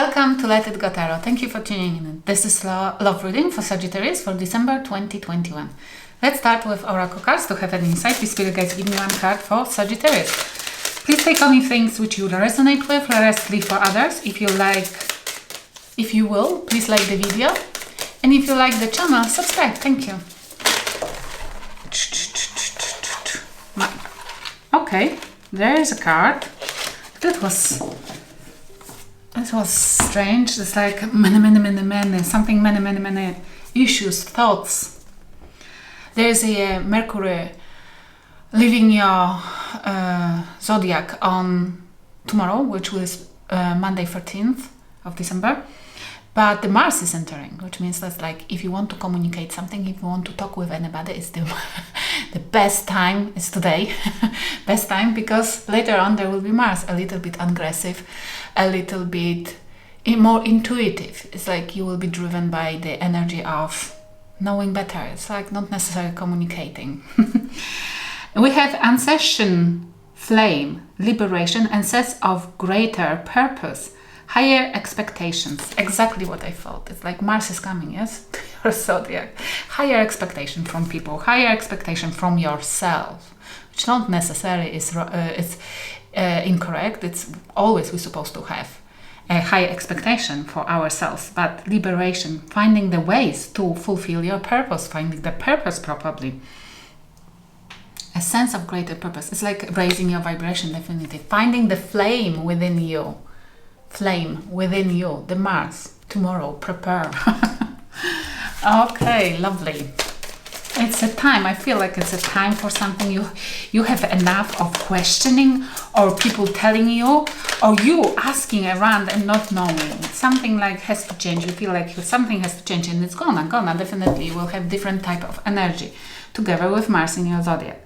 Welcome to Let It Go Tarot. Thank you for tuning in. This is love reading for Sagittarius for December 2021. Let's start with Oracle cards to have an insight. Please, Spirit guides, give me one card for Sagittarius. Please take only things which you resonate with. The rest leave for others. If you will, please like the video. And if you like the channel, subscribe. Thank you. Okay, there is a card. It was strange. It's like many, something many issues, thoughts. There is a Mercury leaving your zodiac on tomorrow, which was Monday 13th of December. But the Mars is entering, which means that's like if you want to communicate something, if you want to talk with anybody, it's the best time is today. Best time, because later on there will be Mars, a little bit aggressive, a little bit more intuitive. It's like you will be driven by the energy of knowing better. It's like not necessarily communicating. We have Ancestion, Flame, Liberation, and sense of greater purpose. Higher expectations, exactly what I thought. It's like Mars is coming, yes, to your zodiac. Higher expectation from people, higher expectation from yourself, which not necessarily is incorrect. It's always we're supposed to have a high expectation for ourselves, but liberation, finding the ways to fulfill your purpose, finding the purpose probably. A sense of greater purpose. It's like raising your vibration, definitely. Finding the flame within you. The Mars. Tomorrow, prepare. Okay, lovely. It's a time, I feel like it's a time for something. You have enough of questioning, or people telling you, or you asking around and not knowing. Something like has to change. You feel like something has to change, and it's gonna. Definitely you will have different type of energy together with Mars in your zodiac.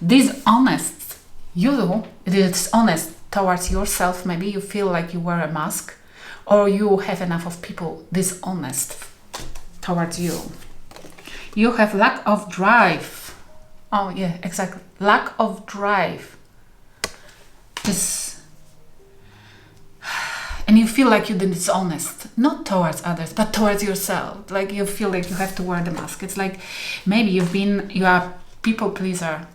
Dishonest. It's honest towards yourself. Maybe you feel like you wear a mask, or you have enough of people dishonest towards you. You have lack of drive. Oh yeah, exactly. Lack of drive. And you feel like you're dishonest, not towards others, but towards yourself. Like you feel like you have to wear the mask. It's like maybe you are people pleaser.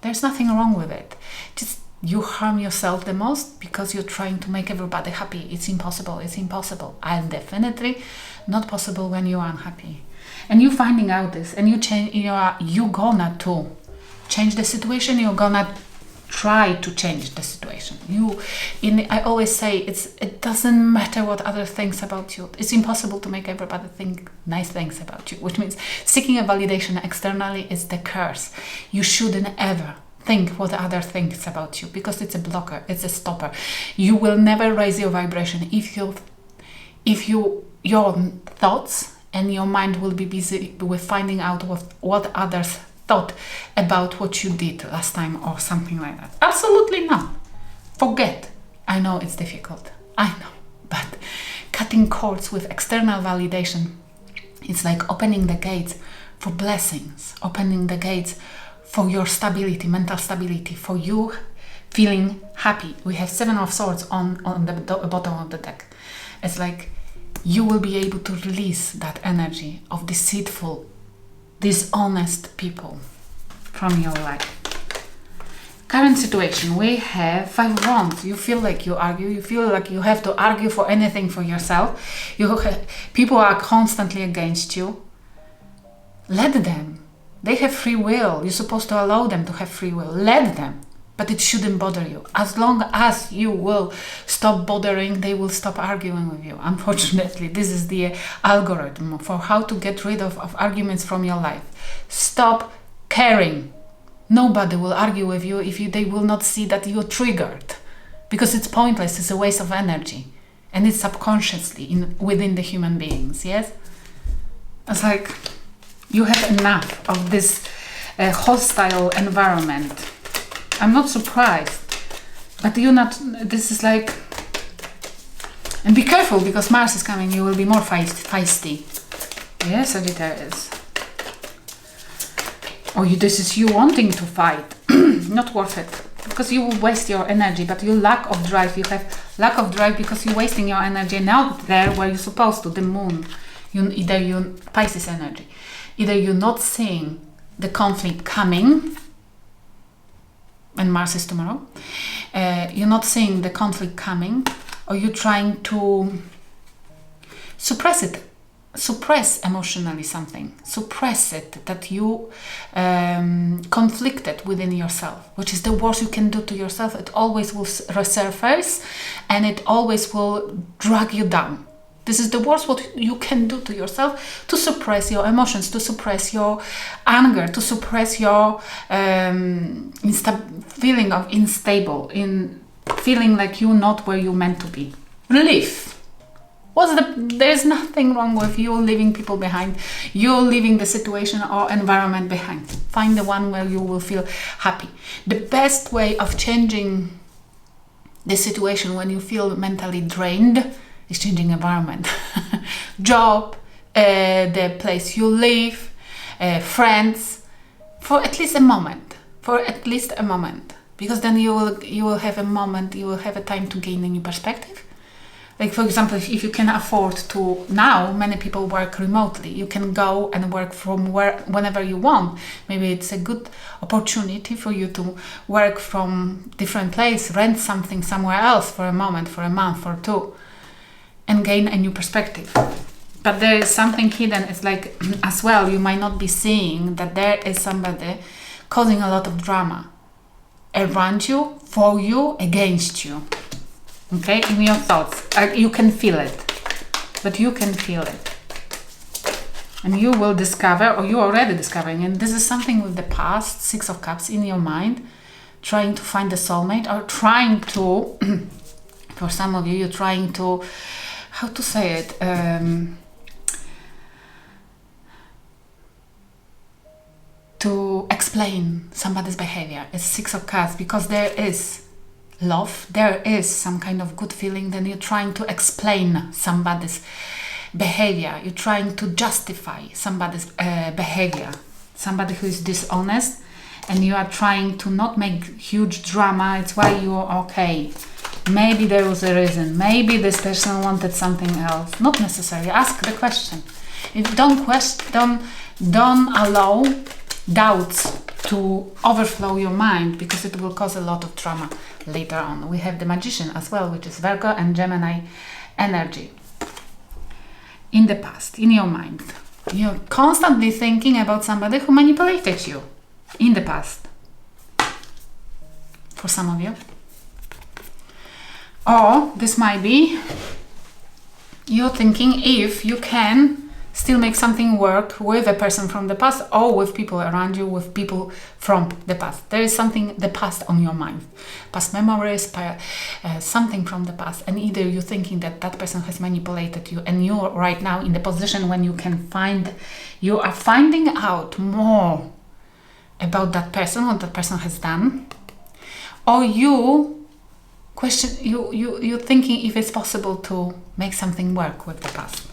There's nothing wrong with it. Just you harm yourself the most because you're trying to make everybody happy. It's impossible. And definitely not possible when you're unhappy. And you finding out this, and you gonna to change the situation. You're gonna try to change the situation. I always say it doesn't matter what others think about you. It's impossible to make everybody think nice things about you, which means seeking a validation externally is the curse. You shouldn't ever think what the other thinks about you, because it's a blocker, it's a stopper. You will never raise your vibration if your thoughts and your mind will be busy with finding out what others thought about what you did last time or something like that. Absolutely not. Forget. I know it's difficult. I know. But cutting cords with external validation, it's like opening the gates for blessings, opening the gates for your stability, mental stability, for you feeling happy. We have Seven of Swords on the bottom of the deck. It's like you will be able to release that energy of deceitful, dishonest people from your life. Current situation, we have Five of Wands. You feel like you argue. You feel like you have to argue for anything for yourself. People are constantly against you. Let them. They have free will. You're supposed to allow them to have free will. Let them. But it shouldn't bother you. As long as you will stop bothering, they will stop arguing with you. Unfortunately, this is the algorithm for how to get rid of arguments from your life. Stop caring. Nobody will argue with you if they will not see that you're triggered. Because it's pointless, it's a waste of energy. And it's subconsciously within the human beings, yes? It's like you have enough of this hostile environment. I'm not surprised, but this is like, and be careful because Mars is coming, you will be more feisty. Yes, Sagittarius. Or this is you wanting to fight, not worth it, because you will waste your energy, but you lack of drive, you have Lack of drive because you're wasting your energy not there where you're supposed to, the moon. Either you're Pisces energy. Either you're not seeing the conflict coming, and Mars is tomorrow. You're not seeing the conflict coming, or you're trying to suppress it. Suppress emotionally something. Suppress it, that you conflicted within yourself, which is the worst you can do to yourself. It always will resurface and it always will drag you down. This is the worst what you can do to yourself, to suppress your emotions, to suppress your anger, to suppress your feeling of unstable, in feeling like you're not where you're meant to be. Leave. There's nothing wrong with you leaving people behind. You're leaving the situation or environment behind. Find the one where you will feel happy. The best way of changing the situation when you feel mentally drained is changing environment. Job, the place you live, friends, for at least a moment. Because then you will have a moment, you will have a time to gain a new perspective. Like, for example, if you can afford to, now many people work remotely. You can go and work from whenever you want. Maybe it's a good opportunity for you to work from different place, rent something somewhere else for a moment, for a month or two, and gain a new perspective. But there is something hidden. It's like, as well, you might not be seeing that there is somebody causing a lot of drama around you, for you, against you. Okay, in your thoughts, you can feel it, but you can feel it, and you will discover, or you're already discovering, and this is something with the past, 6 of Cups in your mind, trying to find a soulmate, or trying to, for some of you, you're trying to, how to say it, to explain somebody's behavior. It's 6 of Cups, because there is love, there is some kind of good feeling, then you're trying to explain somebody's behavior, you're trying to justify somebody's behavior, somebody who is dishonest, and you are trying to not make huge drama. It's why you're okay, maybe there was a reason, maybe this person wanted something else. Not necessarily. Ask the question. Don't allow doubts to overflow your mind, because it will cause a lot of drama later on. We have the Magician as well, which is Virgo and Gemini energy. In the past, in your mind, you're constantly thinking about somebody who manipulated you in the past, for some of you. Or this might be you're thinking if you can still make something work with a person from the past, or with people around you, with people from the past. There is something, the past, on your mind. Past memories, something from the past. And either you're thinking that that person has manipulated you, and you're right now in the position when you are finding out more about that person, what that person has done. Or you're thinking if it's possible to make something work with the past.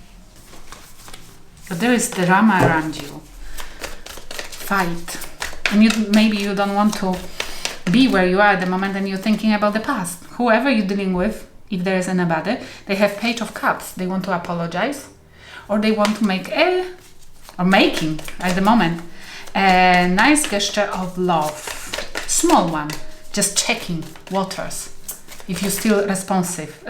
But there is drama around you, fight, and maybe you don't want to be where you are at the moment, and you're thinking about the past. Whoever you're dealing with, if there is anybody, they have Page of Cups. They want to apologize, or they want to making at the moment a nice gesture of love, small one, just checking waters. If you're still responsive.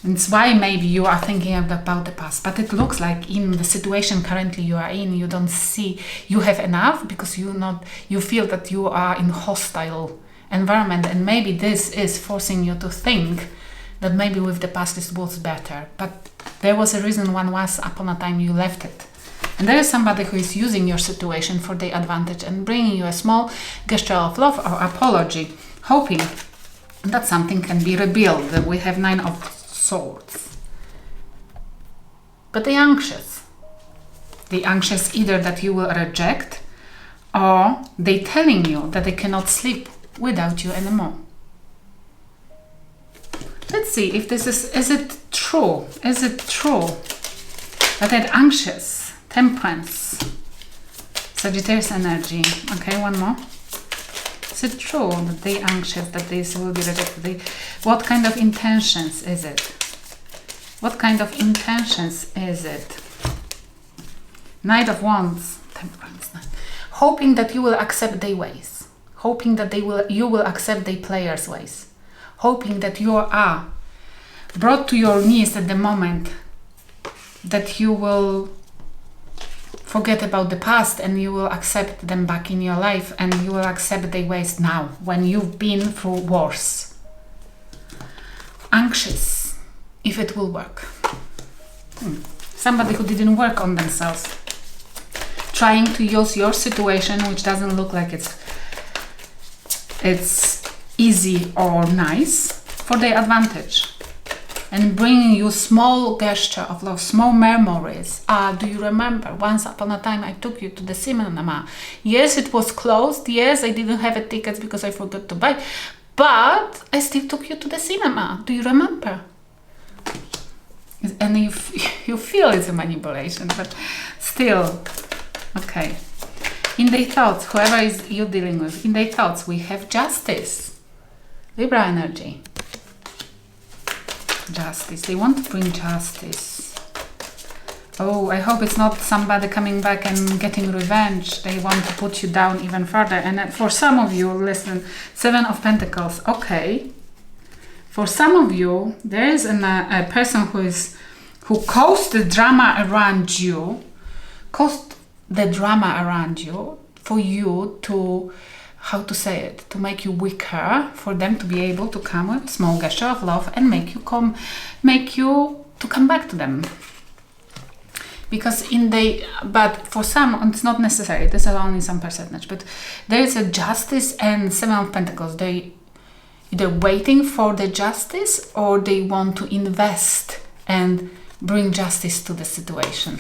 It's why maybe you are thinking about the past, but it looks like in the situation currently you are in, you don't see you have enough, because you feel that you are in hostile environment, and maybe this is forcing you to think that maybe with the past it was better, but there was a reason once upon a time you left it. And there is somebody who is using your situation for their advantage and bringing you a small gesture of love or apology, hoping that something can be rebuilt. We have 9 of Swords. But they're anxious. They're anxious either that you will reject, or they're telling you that they cannot sleep without you anymore. Let's see if this is it true? Is it true that they're anxious? Temperance. Sagittarius energy. Okay, one more. Is it true that they anxious, that this will be rejected? What kind of intentions is it? What kind of intentions is it? Knight of Wands, Temperance. Hoping that you will accept their ways. Hoping that you will accept their players' ways. Hoping that you are brought to your knees at the moment, that you will forget about the past and you will accept them back in your life, and you will accept their ways now when you've been through wars. Anxious, if it will work. Somebody who didn't work on themselves, trying to use your situation, which doesn't look like it's easy or nice, for their advantage, and bringing you small gesture of love, small memories. Do you remember? Once upon a time I took you to the cinema. Yes, it was closed. Yes, I didn't have a ticket because I forgot to buy, but I still took you to the cinema. Do you remember? And you feel it's a manipulation, but still, okay. In their thoughts, whoever is you dealing with, in their thoughts, we have Justice. Libra energy. Justice. They want to bring justice. Oh, I hope it's not somebody coming back and getting revenge. They want to put you down even further. And for some of you, listen, Seven of Pentacles. Okay. For some of you, there is a person who caused the drama around you, for you to, how to say it, to make you weaker, for them to be able to come with small gesture of love and make you to come back to them. Because but for some, it's not necessary, this is only some percentage, but there is a Justice and Seven of Pentacles. They either waiting for the justice, or they want to invest and bring justice to the situation.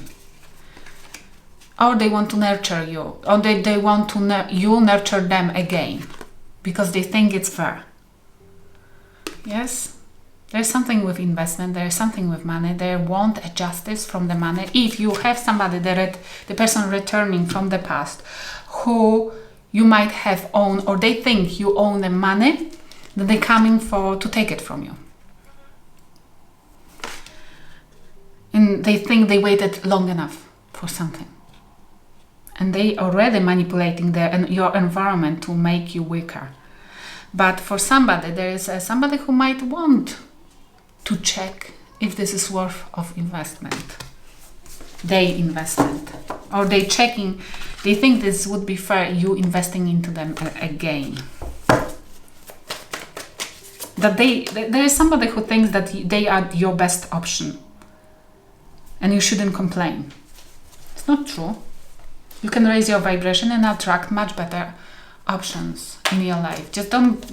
Or they want to nurture you, or they want to you nurture them again, because they think it's fair. Yes, there's something with investment, there's something with money. They want a justice from the money. If you have somebody, the person returning from the past, who you might have owned, or they think you own the money, then they're coming to take it from you. And they think they waited long enough for something. And they already manipulating your environment to make you weaker. But for somebody, there is somebody who might want to check if this is worth of investment. Their investment. Or they think this would be fair, you investing into them again. That there is somebody who thinks that they are your best option. And you shouldn't complain. It's not true. You can raise your vibration and attract much better options in your life. Just don't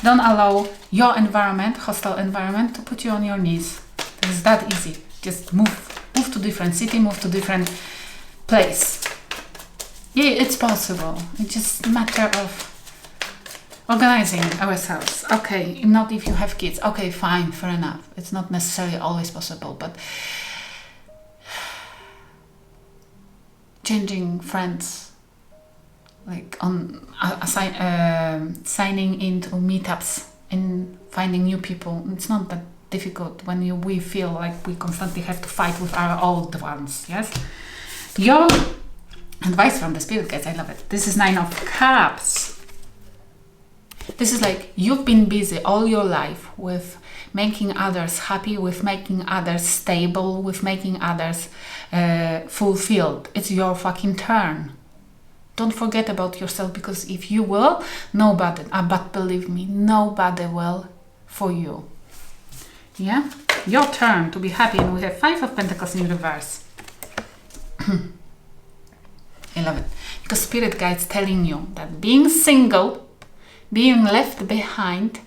allow your environment, hostile environment, to put you on your knees. It's that easy. Just move to different city, move to different place. Yeah, it's possible. It's just a matter of organizing ourselves. Okay, not if you have kids. Okay, fine, fair enough. It's not necessarily always possible, but changing friends, like on signing into meetups and finding new people, it's not that difficult when we feel like we constantly have to fight with our old ones. Yes, your advice from the spirit guides, I love it. This is Nine of Cups. This is like you've been busy all your life with making others happy, with making others stable, with making others fulfilled. It's your fucking turn. Don't forget about yourself, because if you will, nobody, but believe me, nobody will for you. Yeah? Your turn to be happy. And we have Five of Pentacles in reverse. I love it. Because spirit guides telling you that being single, being left behind,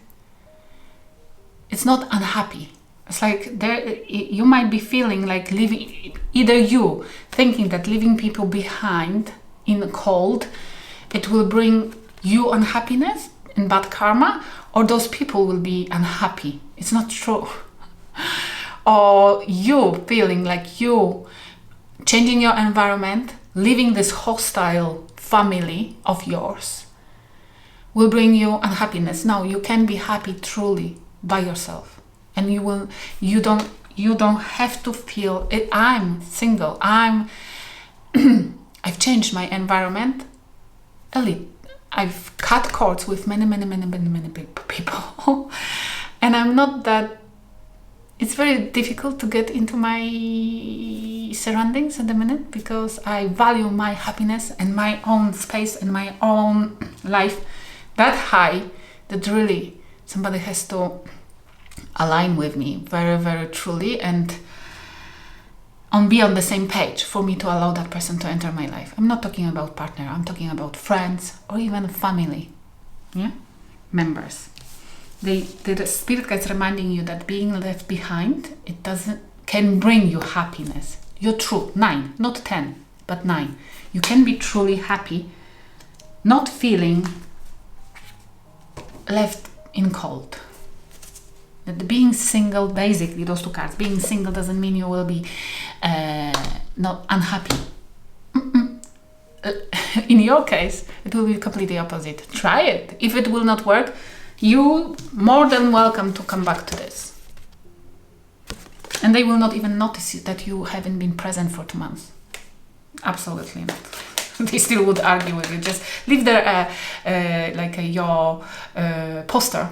it's not unhappy. It's like you might be feeling like either you thinking that leaving people behind in the cold, it will bring you unhappiness and bad karma, or those people will be unhappy. It's not true. Or you feeling like you changing your environment, leaving this hostile family of yours, will bring you unhappiness. No, you can be happy truly by yourself, and you don't have to feel it. I'm single. I've changed my environment a little. I've cut cords with many people, and I'm not that. It's very difficult to get into my surroundings at the minute because I value my happiness and my own space and my own life that high that really somebody has to align with me very truly and be on the same page for me to allow that person to enter my life. I'm not talking about partner, I'm talking about friends or even family, members. The spirit guides reminding you that being left behind, can bring you happiness. You're true, 9, not 10, but 9. You can be truly happy, not feeling left in cold. That being single, basically, those 2 cards, being single doesn't mean you will be not unhappy. In your case, it will be completely opposite. Try it. If it will not work, you more than welcome to come back to this. And they will not even notice that you haven't been present for 2 months. Absolutely not. They still would argue with you. Just leave there your poster.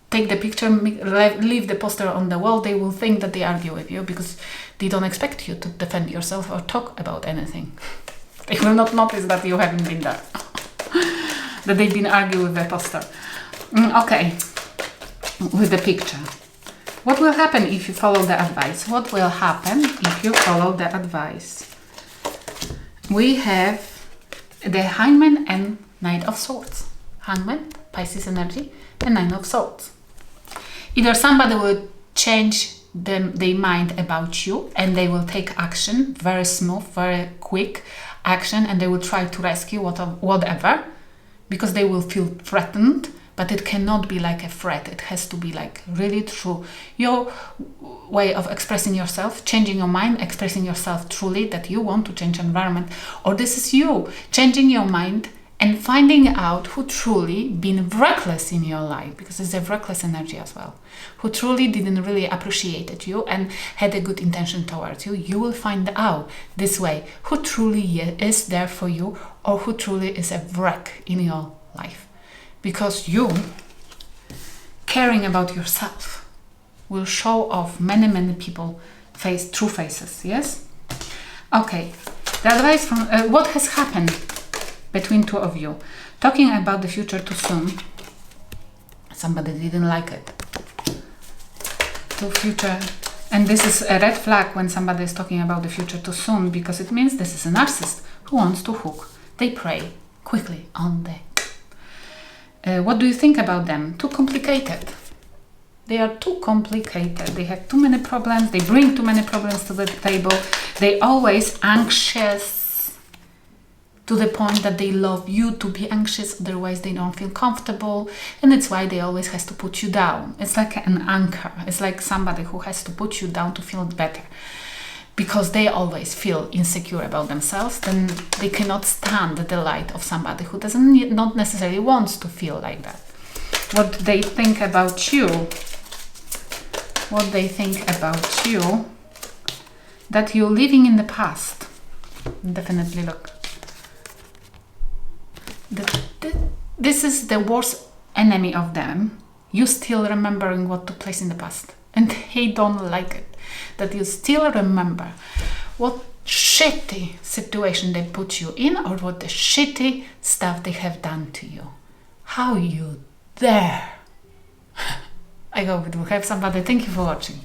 Take the picture, leave the poster on the wall. They will think that they argue with you because they don't expect you to defend yourself or talk about anything. They will not notice that you haven't been there. That they've been arguing with the poster. Okay, with the picture. What will happen if you follow the advice? What will happen if you follow the advice? We have the Hangman and Knight of Swords. Hangman, Pisces energy, and 9 of Swords. Either somebody will change their mind about you and they will take action, very smooth, very quick action, and they will try to rescue whatever, because they will feel threatened. But it cannot be like a threat. It has to be like really true. Your way of expressing yourself, changing your mind, expressing yourself truly that you want to change environment. Or this is you changing your mind and finding out who truly been reckless in your life, because it's a reckless energy as well. Who truly didn't really appreciate you and had a good intention towards you. You will find out this way who truly is there for you or who truly is a wreck in your life. Because you, caring about yourself, will show off many people true faces, yes? Okay, the advice from what has happened between 2 of you. Talking about the future too soon. Somebody didn't like it. Too future. And this is a red flag when somebody is talking about the future too soon, because it means this is a narcissist who wants to hook. They prey quickly on the what do you think about them? Too complicated. They are too complicated. They have too many problems. They bring too many problems to the table. They always anxious to the point that they love you to be anxious. Otherwise, they don't feel comfortable. And it's why they always has to put you down. It's like an anchor. It's like somebody who has to put you down to feel better. Because they always feel insecure about themselves, then they cannot stand the light of somebody who not necessarily wants to feel like that. What they think about you, that you're living in the past. Definitely look. This is the worst enemy of them. You still remembering what took place in the past. And they don't like it. That you still remember what shitty situation they put you in or what the shitty stuff they have done to you. How you dare. I hope it will help somebody. Thank you for watching.